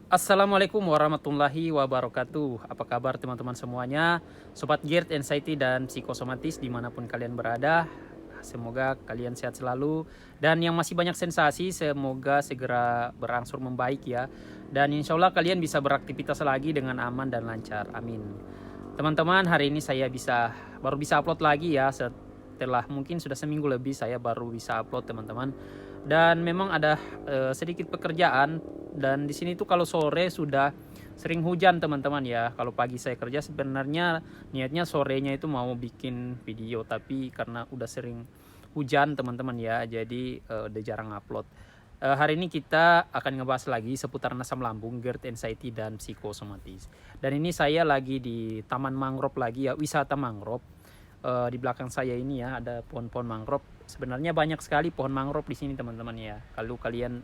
Assalamualaikum warahmatullahi wabarakatuh. Apa kabar teman-teman semuanya? Sobat Geared Anxiety dan Psikosomatis dimanapun kalian berada. Semoga kalian sehat selalu. Dan yang masih banyak sensasi, semoga segera berangsur membaik ya. Dan insya Allah kalian bisa beraktivitas lagi dengan aman dan lancar. Amin. Teman-teman, hari ini saya baru bisa upload lagi ya. Setelah mungkin sudah seminggu lebih saya baru bisa upload teman-teman. Dan memang ada sedikit pekerjaan, dan di sini tuh kalau sore sudah sering hujan teman-teman ya. Kalau pagi saya kerja sebenarnya niatnya sorenya itu mau bikin video, tapi karena udah sering hujan teman-teman ya, jadi udah jarang upload. Hari ini kita akan ngebahas lagi seputar asam lambung, GERD, anxiety, dan psikosomatis. Dan ini saya lagi di Taman Mangrove lagi ya, wisata mangrove. Di belakang saya ini ya ada pohon-pohon mangrove. Sebenarnya banyak sekali pohon mangrove di sini teman-teman ya. Kalau kalian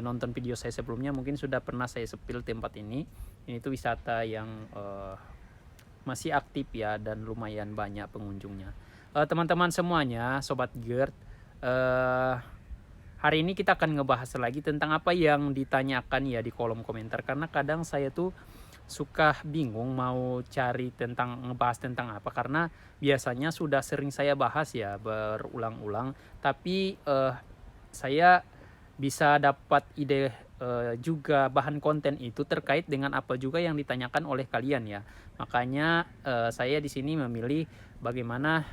nonton video saya sebelumnya mungkin sudah pernah saya sepil tempat ini. Ini tuh wisata yang masih aktif ya dan lumayan banyak pengunjungnya. Teman-teman semuanya, sobat GERD, hari ini kita akan ngebahas lagi tentang apa yang ditanyakan ya di kolom komentar, karena kadang saya tuh suka bingung mau cari ngebahas tentang apa, karena biasanya sudah sering saya bahas ya berulang-ulang, tapi saya bisa dapat ide juga bahan konten itu terkait dengan apa juga yang ditanyakan oleh kalian ya. Makanya saya di sini memilih bagaimana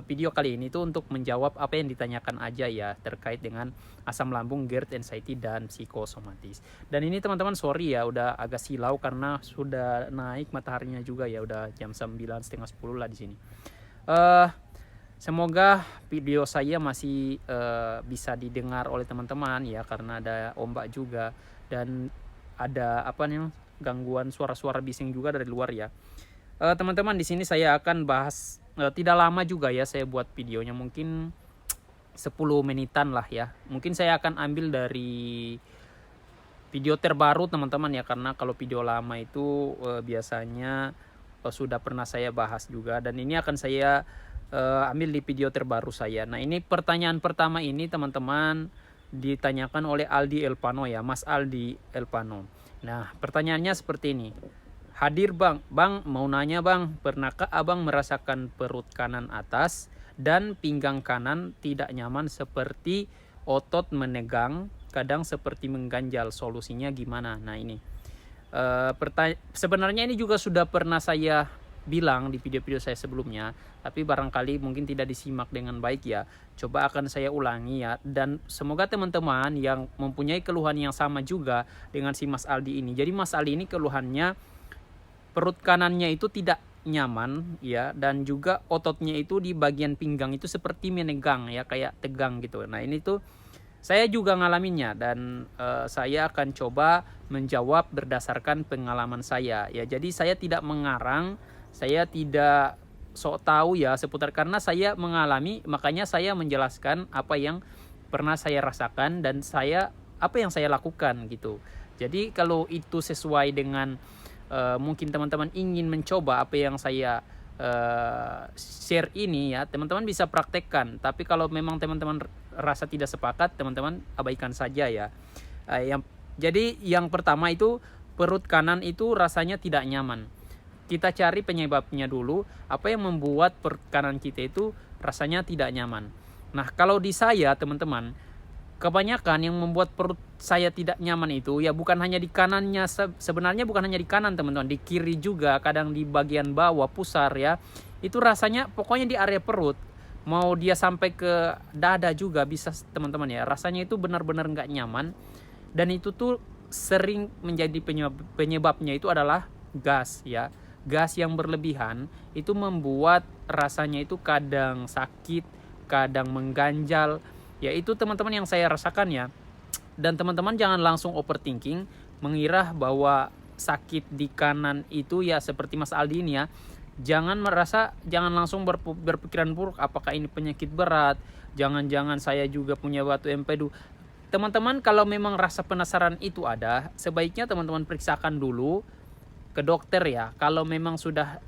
video kali ini tuh untuk menjawab apa yang ditanyakan aja ya terkait dengan asam lambung, GERD, anxiety, dan psikosomatis. Dan ini teman-teman sorry ya udah agak silau karena sudah naik mataharinya juga ya, udah jam 9 setengah 10 lah di sini. Semoga video saya masih bisa didengar oleh teman-teman ya, karena ada ombak juga dan ada gangguan suara-suara bising juga dari luar ya. Teman-teman, di sini saya akan bahas tidak lama juga ya saya buat videonya, mungkin 10 menitan lah ya. Mungkin saya akan ambil dari video terbaru teman-teman ya, karena kalau video lama itu biasanya sudah pernah saya bahas juga, dan ini akan saya ambil di video terbaru saya. Nah, ini pertanyaan pertama ini teman-teman ditanyakan oleh Aldi Elpano ya, Mas Aldi Elpano. Nah, pertanyaannya seperti ini. Hadir bang, mau nanya bang, pernahkah abang merasakan perut kanan atas dan pinggang kanan tidak nyaman seperti otot menegang, kadang seperti mengganjal, solusinya gimana? Nah ini, sebenarnya ini juga sudah pernah saya bilang di video-video saya sebelumnya, tapi barangkali mungkin tidak disimak dengan baik ya. Coba akan saya ulangi ya, dan semoga teman-teman yang mempunyai keluhan yang sama juga dengan si Mas Aldi ini. Jadi Mas Aldi ini keluhannya perut kanannya itu tidak nyaman ya, dan juga ototnya itu di bagian pinggang itu seperti menegang ya, kayak tegang gitu. Nah ini tuh saya juga ngalaminnya, dan saya akan coba menjawab berdasarkan pengalaman saya ya. Jadi saya tidak mengarang, saya tidak sok tahu ya seputar, karena saya mengalami, makanya saya menjelaskan apa yang pernah saya rasakan dan apa yang saya lakukan gitu. Jadi kalau itu sesuai dengan mungkin teman-teman ingin mencoba apa yang saya share ini ya, teman-teman bisa praktekkan. Tapi kalau memang teman-teman rasa tidak sepakat, teman-teman abaikan saja ya. Jadi yang pertama itu, perut kanan itu rasanya tidak nyaman. Kita cari penyebabnya dulu, apa yang membuat perut kanan kita itu rasanya tidak nyaman. Nah, kalau di saya teman-teman, kebanyakan yang membuat perut saya tidak nyaman itu ya bukan hanya di kanannya, sebenarnya bukan hanya di kanan teman-teman, di kiri juga, kadang di bagian bawah pusar ya. Itu rasanya pokoknya di area perut, mau dia sampai ke dada juga bisa teman-teman ya. Rasanya itu benar-benar nggak nyaman, dan itu tuh sering menjadi penyebabnya itu adalah gas ya. Gas yang berlebihan itu membuat rasanya itu kadang sakit, kadang mengganjal. Ya itu teman-teman yang saya rasakan ya. Dan teman-teman jangan langsung overthinking, mengira bahwa sakit di kanan itu ya seperti Mas Aldi ini ya. Jangan langsung berpikiran buruk, apakah ini penyakit berat, jangan-jangan saya juga punya batu empedu. Teman-teman kalau memang rasa penasaran itu ada, sebaiknya teman-teman periksakan dulu ke dokter ya. Kalau memang sudah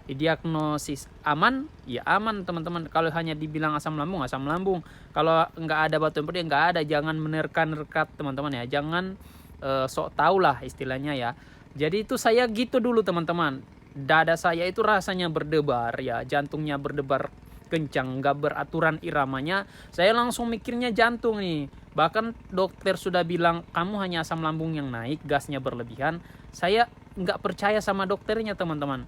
didiagnosis aman, ya aman teman-teman. Kalau hanya dibilang asam lambung. Kalau nggak ada batu empedu, nggak ada. Jangan menerka-nerka teman-teman ya. Jangan sok tahu lah istilahnya ya. Jadi itu saya gitu dulu teman-teman. Dada saya itu rasanya berdebar ya, jantungnya berdebar kencang, nggak beraturan iramanya. Saya langsung mikirnya jantung nih. Bahkan dokter sudah bilang kamu hanya asam lambung yang naik, gasnya berlebihan. Saya nggak percaya sama dokternya teman-teman.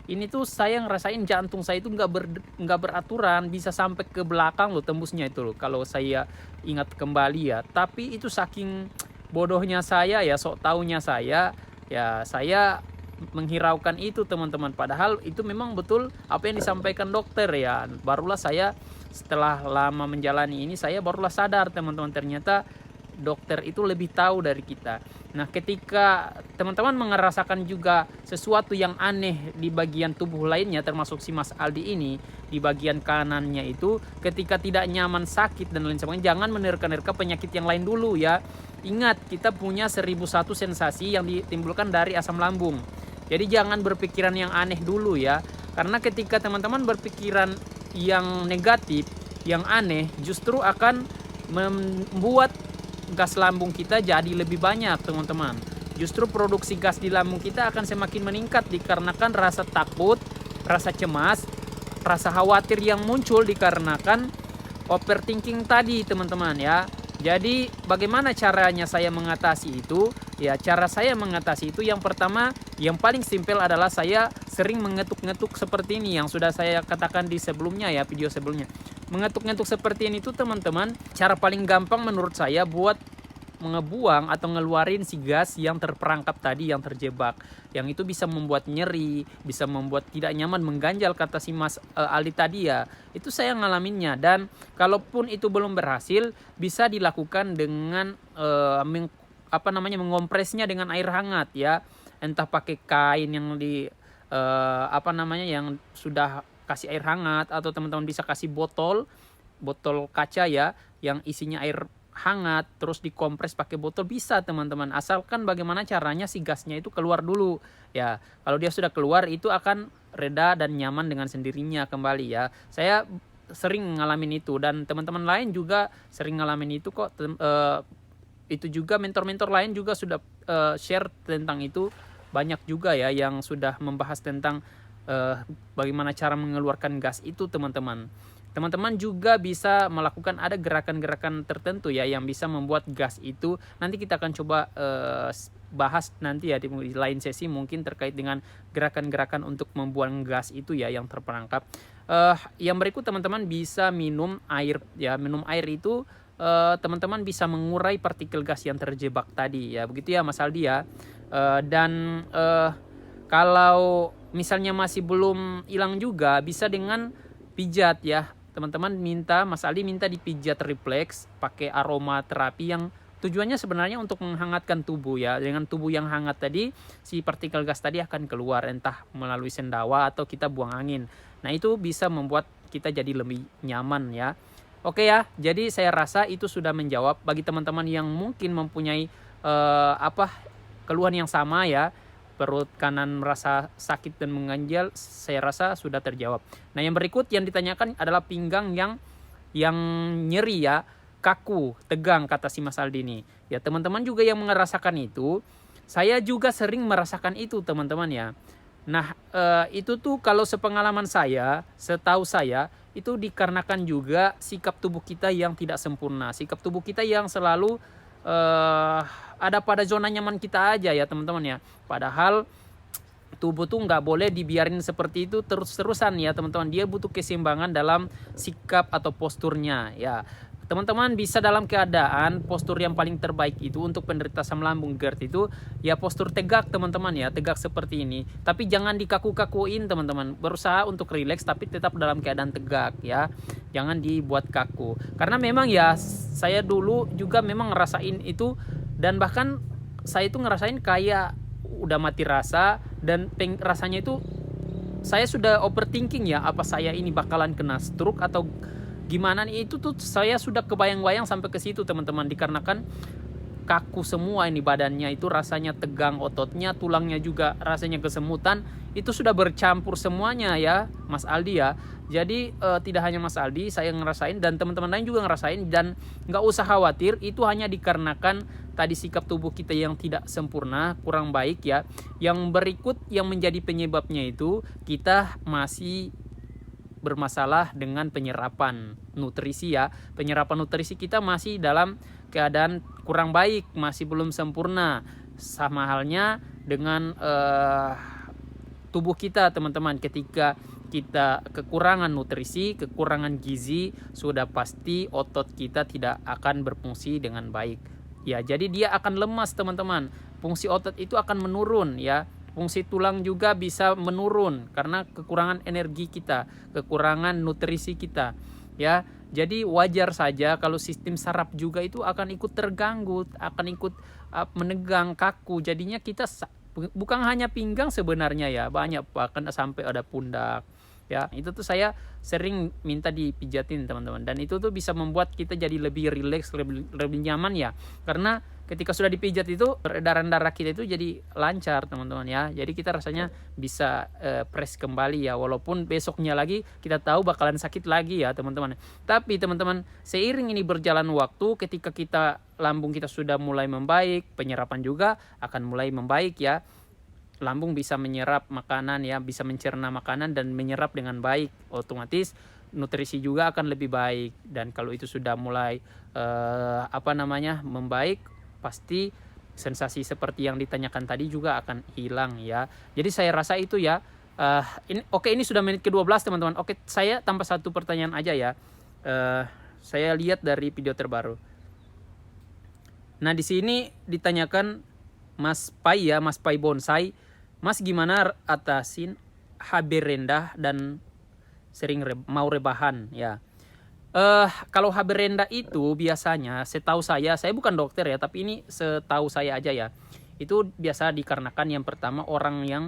Ini tuh saya ngerasain jantung saya itu nggak beraturan, bisa sampai ke belakang loh tembusnya itu loh kalau saya ingat kembali ya. Tapi itu saking bodohnya saya ya, sok taunya saya ya, saya menghiraukan itu teman-teman. Padahal itu memang betul apa yang disampaikan dokter ya. Barulah saya setelah lama menjalani ini, saya barulah sadar teman-teman, ternyata dokter itu lebih tahu dari kita. Nah, ketika teman-teman merasakan juga sesuatu yang aneh di bagian tubuh lainnya, termasuk si Mas Aldi ini, di bagian kanannya itu, ketika tidak nyaman, sakit, dan lain sebagainya, jangan menerka-nerka penyakit yang lain dulu ya. Ingat, kita punya 1001 sensasi yang ditimbulkan dari asam lambung. Jadi jangan berpikiran yang aneh dulu ya. Karena ketika teman-teman berpikiran yang negatif, yang aneh, justru akan membuat gas lambung kita jadi lebih banyak teman-teman. Justru produksi gas di lambung kita akan semakin meningkat dikarenakan rasa takut, rasa cemas, rasa khawatir yang muncul dikarenakan overthinking tadi teman-teman ya. Jadi bagaimana caranya saya mengatasi itu? Ya, cara saya mengatasi itu yang pertama, yang paling simpel adalah saya sering mengetuk-ngetuk seperti ini yang sudah saya katakan di sebelumnya ya, video sebelumnya. Mengetuk-ngetuk seperti ini tuh teman-teman, cara paling gampang menurut saya buat mengebuang atau ngeluarin si gas yang terperangkap tadi, yang terjebak. Yang itu bisa membuat nyeri, bisa membuat tidak nyaman, mengganjal kata si Mas Ali tadi ya. Itu saya ngalaminnya, dan kalaupun itu belum berhasil, bisa dilakukan dengan mengompresnya dengan air hangat ya. Entah pakai kain yang yang sudah kasih air hangat, atau teman-teman bisa kasih botol kaca ya yang isinya air hangat terus dikompres pakai botol, bisa teman-teman, asalkan bagaimana caranya si gasnya itu keluar dulu ya. Kalau dia sudah keluar, itu akan reda dan nyaman dengan sendirinya kembali ya. Saya sering ngalamin itu, dan teman-teman lain juga sering ngalamin itu kok. Itu juga mentor-mentor lain juga sudah share tentang itu, banyak juga ya yang sudah membahas tentang bagaimana cara mengeluarkan gas itu teman-teman. Teman-teman juga bisa melakukan ada gerakan-gerakan tertentu ya yang bisa membuat gas itu. Nanti kita akan coba bahas nanti ya di lain sesi mungkin terkait dengan gerakan-gerakan untuk membuang gas itu ya yang terperangkap. Yang berikut teman-teman bisa minum air ya. Minum air itu teman-teman bisa mengurai partikel gas yang terjebak tadi ya. Begitu ya Mas Aldi ya. Dan kalau misalnya masih belum hilang juga, bisa dengan pijat ya. Teman-teman Mas Aldi minta dipijat refleks pakai aroma terapi yang tujuannya sebenarnya untuk menghangatkan tubuh ya. Dengan tubuh yang hangat tadi, si partikel gas tadi akan keluar entah melalui sendawa atau kita buang angin. Nah, itu bisa membuat kita jadi lebih nyaman ya. Oke ya, jadi saya rasa itu sudah menjawab bagi teman-teman yang mungkin mempunyai keluhan yang sama ya. Perut kanan merasa sakit dan mengganjal, saya rasa sudah terjawab. Nah, yang berikut yang ditanyakan adalah pinggang yang nyeri ya, kaku, tegang kata si Mas Aldi ini. Ya, teman-teman juga yang merasakan itu, saya juga sering merasakan itu teman-teman ya. Nah, itu tuh kalau sepengalaman saya, setahu saya, itu dikarenakan juga sikap tubuh kita yang tidak sempurna. Sikap tubuh kita yang selalu ada pada zona nyaman kita aja ya teman-teman ya. Padahal tubuh tuh nggak boleh dibiarin seperti itu terus-terusan ya teman-teman. Dia butuh keseimbangan dalam sikap atau posturnya ya. Teman-teman bisa dalam keadaan postur yang paling terbaik itu untuk penderita asam lambung GERD itu ya postur tegak teman-teman ya, tegak seperti ini. Tapi jangan dikaku-kakuin teman-teman. Berusaha untuk rileks tapi tetap dalam keadaan tegak ya. Jangan dibuat kaku. Karena memang ya saya dulu juga memang ngerasain itu, dan bahkan saya itu ngerasain kayak udah mati rasa, dan rasanya itu saya sudah overthinking ya, apa saya ini bakalan kena stroke atau gimana nih. Itu tuh saya sudah kebayang-bayang sampai ke situ teman-teman, dikarenakan kaku semua ini badannya, itu rasanya tegang ototnya, tulangnya juga rasanya kesemutan, itu sudah bercampur semuanya ya Mas Aldi ya. Jadi tidak hanya Mas Aldi, saya ngerasain dan teman-teman lain juga ngerasain, dan nggak usah khawatir, itu hanya dikarenakan tadi sikap tubuh kita yang tidak sempurna, kurang baik ya. Yang berikut yang menjadi penyebabnya itu kita masih bermasalah dengan penyerapan nutrisi ya. Penyerapan nutrisi kita masih dalam keadaan kurang baik, masih belum sempurna. Sama halnya dengan tubuh kita teman-teman, ketika kita kekurangan nutrisi, kekurangan gizi, sudah pasti otot kita tidak akan berfungsi dengan baik. Ya, jadi dia akan lemas teman-teman. Fungsi otot itu akan menurun ya. Fungsi tulang juga bisa menurun karena kekurangan energi kita, kekurangan nutrisi kita. Ya, jadi wajar saja kalau sistem saraf juga itu akan ikut terganggu, akan ikut menegang, kaku. Jadinya kita bukan hanya pinggang sebenarnya ya, banyak bahkan sampai ada pundak. Ya, itu tuh saya sering minta dipijatin teman-teman, dan itu tuh bisa membuat kita jadi lebih rileks, lebih nyaman ya, karena ketika sudah dipijat itu peredaran darah kita itu jadi lancar teman-teman ya. Jadi kita rasanya bisa fresh kembali ya, walaupun besoknya lagi kita tahu bakalan sakit lagi ya teman-teman. Tapi teman-teman, seiring ini berjalan waktu, ketika kita lambung kita sudah mulai membaik, penyerapan juga akan mulai membaik ya. Lambung bisa menyerap makanan ya, bisa mencerna makanan dan menyerap dengan baik, otomatis nutrisi juga akan lebih baik. Dan kalau itu sudah mulai membaik, pasti sensasi seperti yang ditanyakan tadi juga akan hilang ya. Jadi saya rasa itu ya. Ini sudah menit ke-12 teman-teman. Oke, saya tambah satu pertanyaan aja ya. Saya lihat dari video terbaru. Nah, di sini ditanyakan Mas Pai ya, Mas Pai Bonsai. Mas, gimana atasin HB rendah dan sering mau rebahan ya? Kalau HB rendah itu biasanya, setahu saya bukan dokter ya, tapi ini setahu saya aja ya. Itu biasa dikarenakan yang pertama orang yang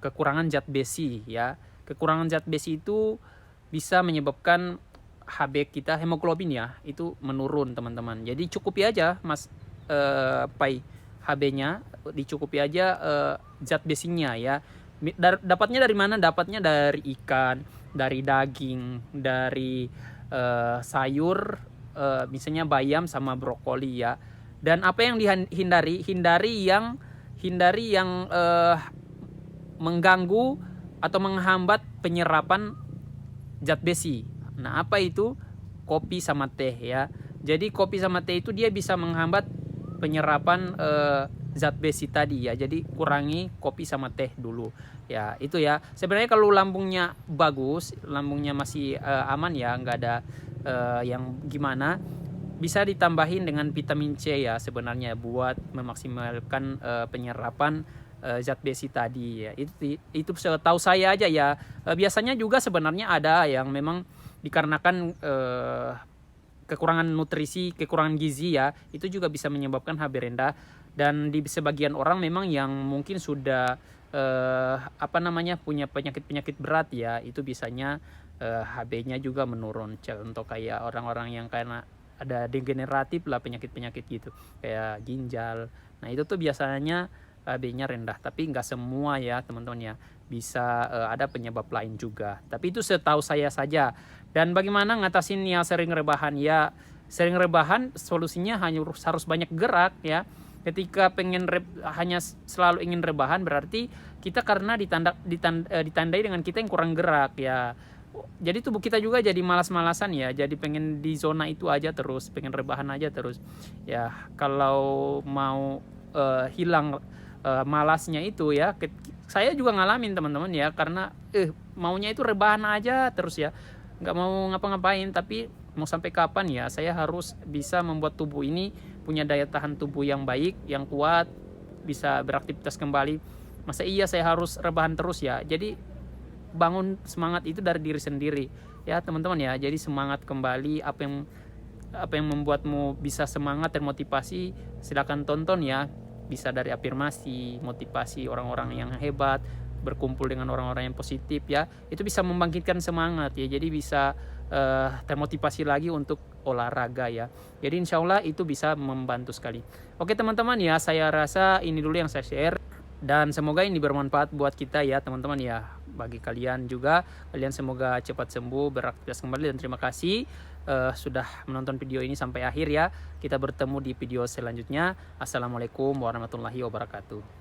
kekurangan zat besi ya. Kekurangan zat besi itu bisa menyebabkan HB kita, hemoglobin ya, itu menurun teman-teman. Jadi cukupi aja Mas Pai, HB-nya dicukupi aja zat besinya ya. Dapatnya dari mana? Dapatnya dari ikan, dari daging, dari sayur, misalnya bayam sama brokoli ya. Dan apa yang dihindari? Hindari yang mengganggu atau menghambat penyerapan zat besi. Nah, apa itu? Kopi sama teh ya. Jadi kopi sama teh itu dia bisa menghambat penyerapan zat besi tadi ya. Jadi kurangi kopi sama teh dulu ya. Itu ya. Sebenarnya kalau lambungnya bagus, lambungnya masih aman ya, nggak ada yang gimana, bisa ditambahin dengan vitamin C ya sebenarnya buat memaksimalkan penyerapan zat besi tadi ya. Itu setahu saya aja ya. Biasanya juga sebenarnya ada yang memang dikarenakan kekurangan nutrisi, kekurangan gizi ya, itu juga bisa menyebabkan HB rendah. Dan di sebagian orang memang yang mungkin sudah punya penyakit berat ya, itu bisanya HB-nya juga menurun. Contoh kayak orang-orang yang karena ada degeneratif lah, penyakit gitu, kayak ginjal. Nah, itu tuh biasanya HB-nya rendah, tapi nggak semua ya teman-teman ya, bisa ada penyebab lain juga. Tapi itu setahu saya saja. Dan bagaimana ngatasin yang sering rebahan ya? Sering rebahan solusinya harus banyak gerak ya. Ketika hanya selalu ingin rebahan, berarti kita karena ditandai dengan kita yang kurang gerak ya. Jadi tubuh kita juga jadi malas-malasan ya, jadi pengen di zona itu aja terus, pengen rebahan aja terus ya. Kalau mau hilang malasnya itu ya, saya juga ngalamin teman-teman ya, karena maunya itu rebahan aja terus ya, nggak mau ngapa-ngapain. Tapi mau sampai kapan ya, saya harus bisa membuat tubuh ini punya daya tahan tubuh yang baik, yang kuat, bisa beraktivitas kembali. Masa iya saya harus rebahan terus ya? Jadi bangun semangat itu dari diri sendiri ya teman-teman ya. Jadi semangat kembali, apa yang membuatmu bisa semangat termotivasi, silakan tonton ya. Bisa dari afirmasi, motivasi orang-orang yang hebat, berkumpul dengan orang-orang yang positif ya, itu bisa membangkitkan semangat ya. Jadi bisa termotivasi lagi untuk olahraga ya. Jadi insya Allah itu bisa membantu sekali. Oke teman-teman ya, saya rasa ini dulu yang saya share. Dan semoga ini bermanfaat buat kita ya teman-teman ya. Bagi kalian juga, kalian semoga cepat sembuh, beraktivitas kembali, dan terima kasih sudah menonton video ini sampai akhir ya. Kita bertemu di video selanjutnya. Assalamualaikum warahmatullahi wabarakatuh.